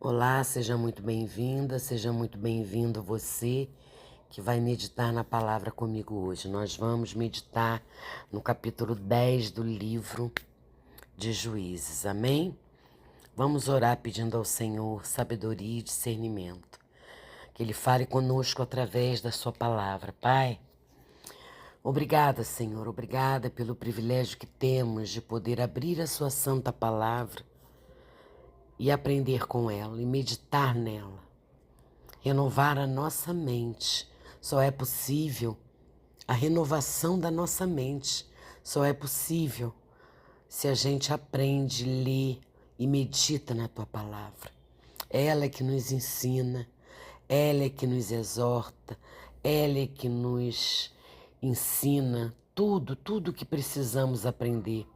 Olá, seja muito bem-vinda, seja muito bem-vindo você que vai meditar na palavra comigo hoje. Nós vamos meditar no capítulo 10 do livro de Juízes, amém? Vamos orar pedindo ao Senhor sabedoria e discernimento, que Ele fale conosco através da sua palavra. Pai, obrigada, Senhor, obrigada pelo privilégio que temos de poder abrir a sua santa palavra e aprender com ela e meditar nela. Renovar a nossa mente. Só é possível a renovação da nossa mente. Só é possível se a gente aprende, lê e medita na tua palavra. Ela é que nos ensina, ela é que nos exorta, ela é que nos ensina tudo que precisamos aprender.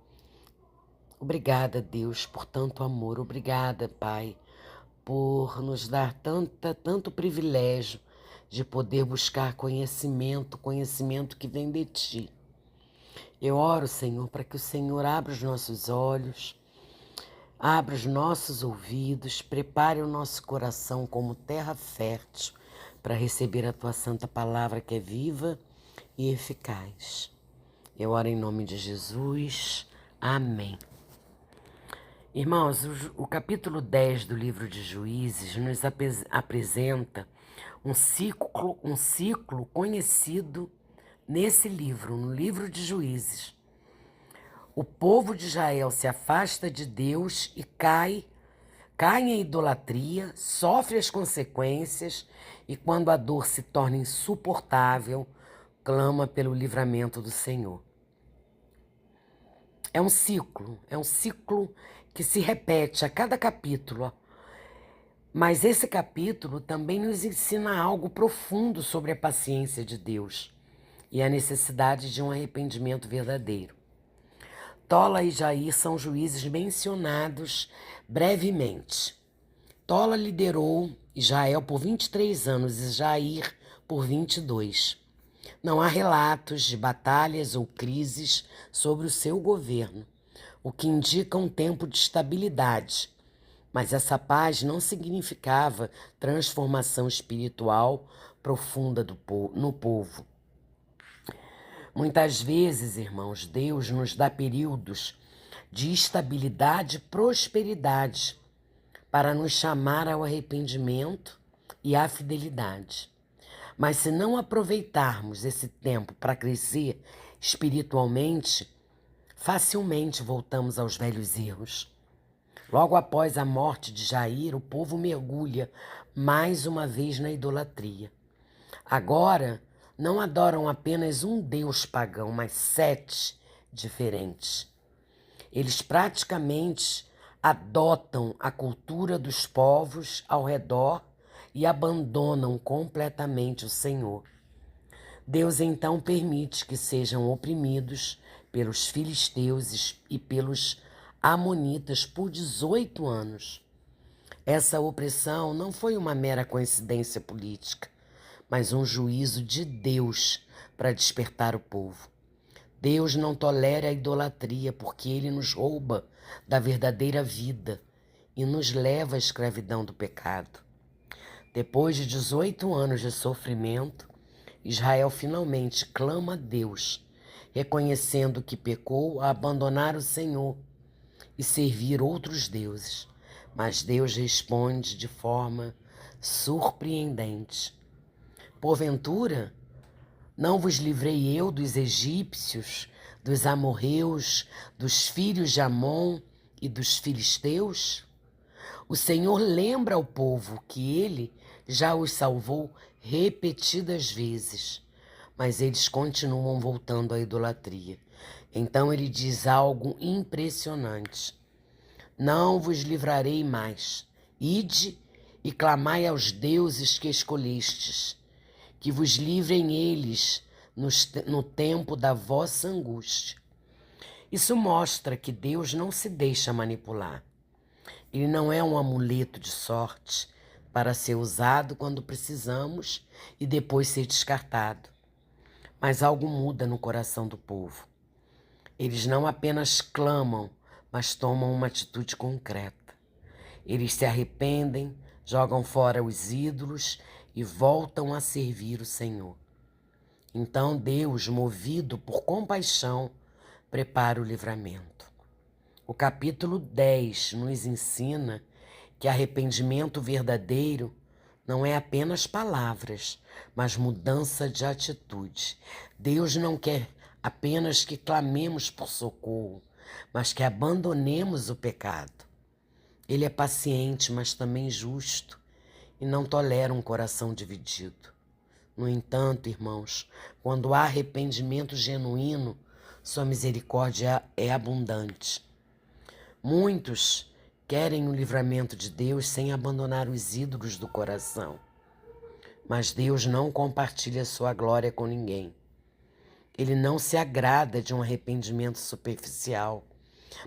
Obrigada, Deus, por tanto amor. Obrigada, Pai, por nos dar tanto privilégio de poder buscar conhecimento que vem de Ti. Eu oro, Senhor, para que o Senhor abra os nossos olhos, abra os nossos ouvidos, prepare o nosso coração como terra fértil para receber a Tua santa palavra que é viva e eficaz. Eu oro em nome de Jesus. Amém. Irmãos, o capítulo 10 do livro de Juízes nos apresenta um ciclo conhecido nesse livro, no livro de Juízes. O povo de Israel se afasta de Deus e cai em idolatria, sofre as consequências e, quando a dor se torna insuportável, clama pelo livramento do Senhor. É um ciclo que se repete a cada capítulo. Mas esse capítulo também nos ensina algo profundo sobre a paciência de Deus e a necessidade de um arrependimento verdadeiro. Tola e Jair são juízes mencionados brevemente. Tola liderou Israel por 23 anos e Jair por 22. Não há relatos de batalhas ou crises sobre o seu governo, o que indica um tempo de estabilidade. Mas essa paz não significava transformação espiritual profunda no povo. Muitas vezes, irmãos, Deus nos dá períodos de estabilidade e prosperidade para nos chamar ao arrependimento e à fidelidade. Mas se não aproveitarmos esse tempo para crescer espiritualmente, facilmente voltamos aos velhos erros. Logo após a morte de Jair, o povo mergulha mais uma vez na idolatria. Agora, não adoram apenas um deus pagão, mas 7 diferentes. Eles praticamente adotam a cultura dos povos ao redor e abandonam completamente o Senhor. Deus então permite que sejam oprimidos pelos filisteus e pelos amonitas por 18 anos. Essa opressão não foi uma mera coincidência política, mas um juízo de Deus para despertar o povo. Deus não tolera a idolatria porque ele nos rouba da verdadeira vida e nos leva à escravidão do pecado. Depois de 18 anos de sofrimento, Israel finalmente clama a Deus, reconhecendo que pecou a abandonar o Senhor e servir outros deuses. Mas Deus responde de forma surpreendente. Porventura, não vos livrei eu dos egípcios, dos amorreus, dos filhos de Amon e dos filisteus? O Senhor lembra ao povo que ele já os salvou repetidas vezes, mas eles continuam voltando à idolatria. Então ele diz algo impressionante: não vos livrarei mais. Ide e clamai aos deuses que escolhestes, que vos livrem eles no tempo da vossa angústia. Isso mostra que Deus não se deixa manipular. Ele não é um amuleto de sorte para ser usado quando precisamos e depois ser descartado. Mas algo muda no coração do povo. Eles não apenas clamam, mas tomam uma atitude concreta. Eles se arrependem, jogam fora os ídolos e voltam a servir o Senhor. Então Deus, movido por compaixão, prepara o livramento. O capítulo 10 nos ensina que arrependimento verdadeiro não é apenas palavras, mas mudança de atitude. Deus não quer apenas que clamemos por socorro, mas que abandonemos o pecado. Ele é paciente, mas também justo, e não tolera um coração dividido. No entanto, irmãos, quando há arrependimento genuíno, sua misericórdia é abundante. Muitos querem o livramento de Deus sem abandonar os ídolos do coração. Mas Deus não compartilha sua glória com ninguém. Ele não se agrada de um arrependimento superficial,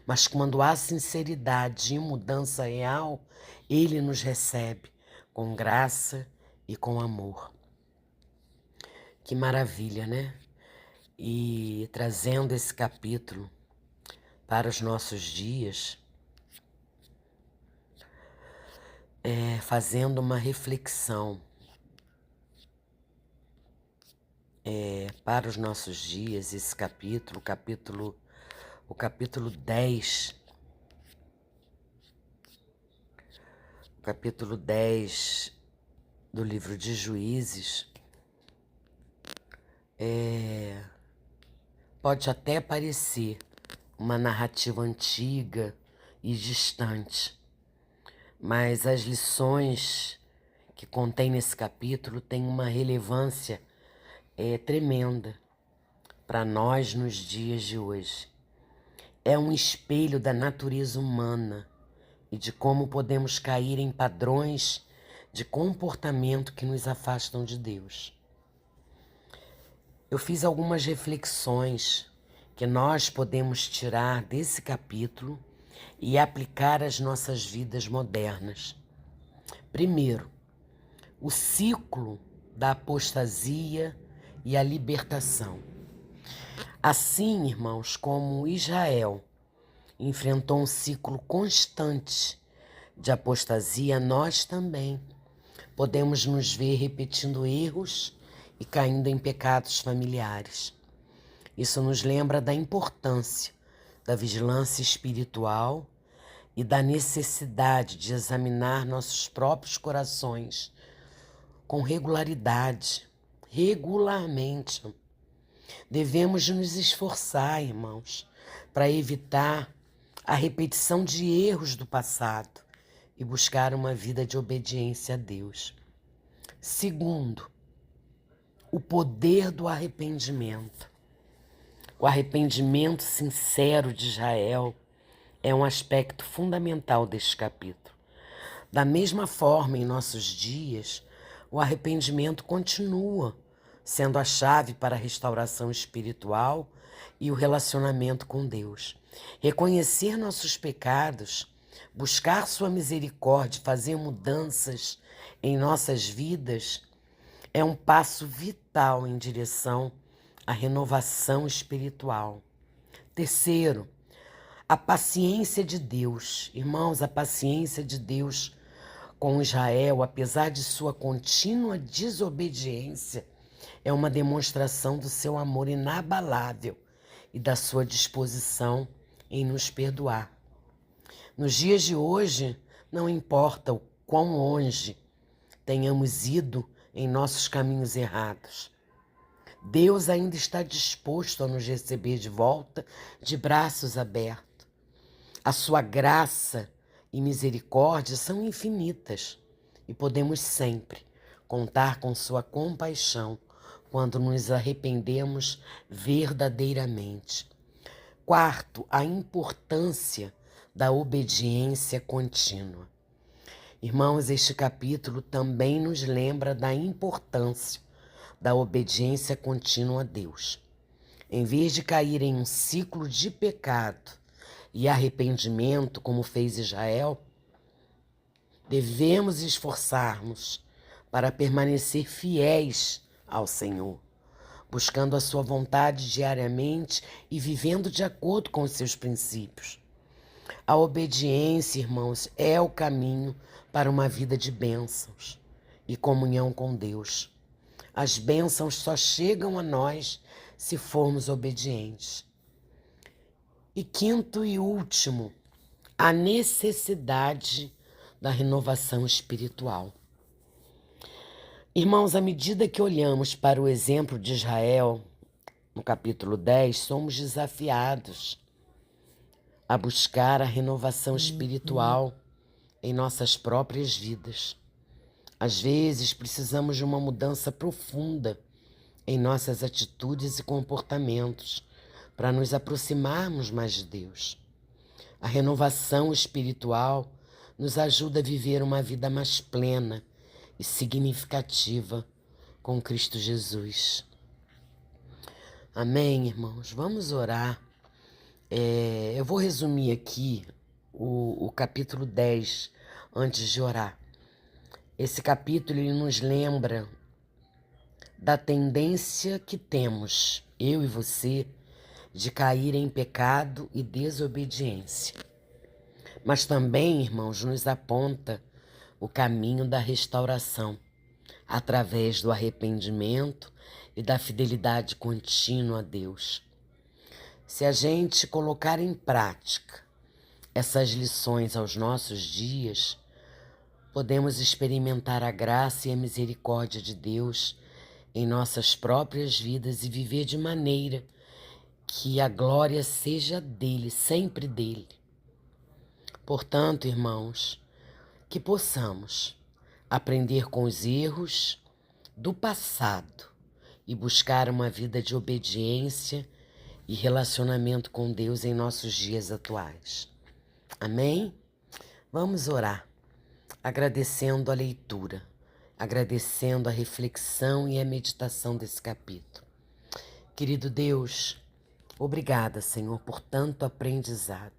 mas quando há sinceridade e mudança real, Ele nos recebe com graça e com amor. Que maravilha, né? E trazendo esse capítulo para os nossos dias, fazendo uma reflexão para os nossos dias, esse capítulo, o capítulo 10, o capítulo 10 do livro de Juízes, pode até parecer uma narrativa antiga e distante, mas as lições que contém nesse capítulo têm uma relevância tremenda para nós nos dias de hoje. É um espelho da natureza humana e de como podemos cair em padrões de comportamento que nos afastam de Deus. Eu fiz algumas reflexões que nós podemos tirar desse capítulo e aplicar às nossas vidas modernas. Primeiro, o ciclo da apostasia e a libertação. Assim, irmãos, como Israel enfrentou um ciclo constante de apostasia, nós também podemos nos ver repetindo erros e caindo em pecados familiares. Isso nos lembra da importância da vigilância espiritual e da necessidade de examinar nossos próprios corações com regularidade, regularmente. Devemos nos esforçar, irmãos, para evitar a repetição de erros do passado e buscar uma vida de obediência a Deus. Segundo, o poder do arrependimento. O arrependimento sincero de Israel é um aspecto fundamental deste capítulo. Da mesma forma, em nossos dias, o arrependimento continua sendo a chave para a restauração espiritual e o relacionamento com Deus. Reconhecer nossos pecados, buscar sua misericórdia, fazer mudanças em nossas vidas é um passo vital em direção à renovação espiritual. Terceiro, a paciência de Deus. Irmãos, a paciência de Deus com Israel, apesar de sua contínua desobediência, é uma demonstração do seu amor inabalável e da sua disposição em nos perdoar. Nos dias de hoje, não importa o quão longe tenhamos ido em nossos caminhos errados, Deus ainda está disposto a nos receber de volta de braços abertos. A sua graça e misericórdia são infinitas e podemos sempre contar com sua compaixão quando nos arrependemos verdadeiramente. Quarto, a importância da obediência contínua. Irmãos, este capítulo também nos lembra da importância da obediência contínua a Deus. Em vez de cair em um ciclo de pecado e arrependimento, como fez Israel, devemos esforçarmos para permanecer fiéis ao Senhor, buscando a sua vontade diariamente e vivendo de acordo com os seus princípios. A obediência, irmãos, é o caminho para uma vida de bênçãos e comunhão com Deus. As bênçãos só chegam a nós se formos obedientes. E quinto e último, a necessidade da renovação espiritual. Irmãos, à medida que olhamos para o exemplo de Israel, no capítulo 10, somos desafiados a buscar a renovação espiritual em nossas próprias vidas. Às vezes, precisamos de uma mudança profunda em nossas atitudes e comportamentos para nos aproximarmos mais de Deus. A renovação espiritual nos ajuda a viver uma vida mais plena e significativa com Cristo Jesus. Amém, irmãos? Vamos orar. Eu vou resumir aqui o capítulo 10 antes de orar. Esse capítulo ele nos lembra da tendência que temos, eu e você, de cair em pecado e desobediência. Mas também, irmãos, nos aponta o caminho da restauração, através do arrependimento e da fidelidade contínua a Deus. Se a gente colocar em prática essas lições aos nossos dias, podemos experimentar a graça e a misericórdia de Deus em nossas próprias vidas e viver de maneira que a glória seja dele, sempre dele. Portanto, irmãos, que possamos aprender com os erros do passado e buscar uma vida de obediência e relacionamento com Deus em nossos dias atuais. Amém? Vamos orar, agradecendo a leitura, agradecendo a reflexão e a meditação desse capítulo. Querido Deus, obrigada, Senhor, por tanto aprendizado.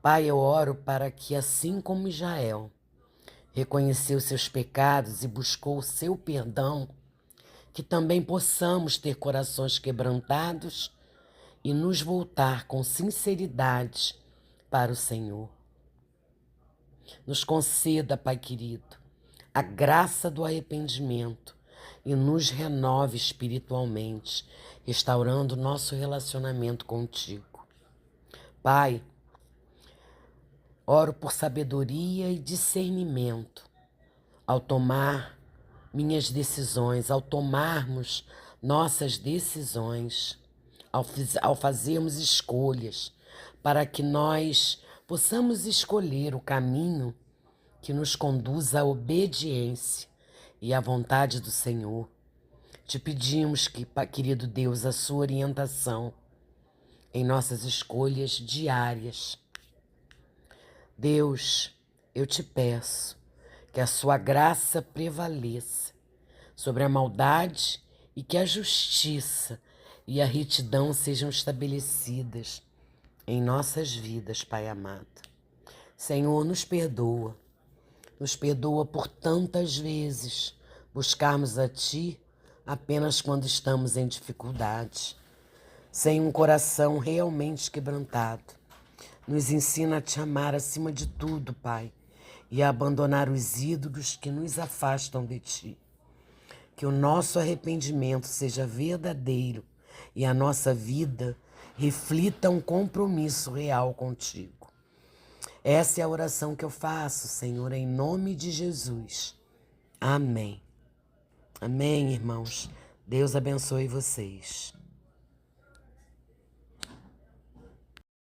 Pai, eu oro para que, assim como Israel reconheceu seus pecados e buscou o seu perdão, que também possamos ter corações quebrantados e nos voltar com sinceridade para o Senhor. Nos conceda, Pai querido, a graça do arrependimento e nos renove espiritualmente, restaurando nosso relacionamento contigo. Pai, oro por sabedoria e discernimento ao tomar minhas decisões, ao tomarmos nossas decisões, ao fazermos escolhas, para que nós possamos escolher o caminho que nos conduz à obediência e à vontade do Senhor. Te pedimos que, querido Deus, a sua orientação em nossas escolhas diárias. Deus, eu te peço que a sua graça prevaleça sobre a maldade e que a justiça e a retidão sejam estabelecidas em nossas vidas, Pai amado. Senhor, nos perdoa por tantas vezes buscarmos a Ti apenas quando estamos em dificuldade, sem um coração realmente quebrantado. Nos ensina a Te amar acima de tudo, Pai, e a abandonar os ídolos que nos afastam de Ti. Que o nosso arrependimento seja verdadeiro e a nossa vida reflita um compromisso real contigo. Essa é a oração que eu faço, Senhor, em nome de Jesus. Amém. Amém, irmãos. Deus abençoe vocês.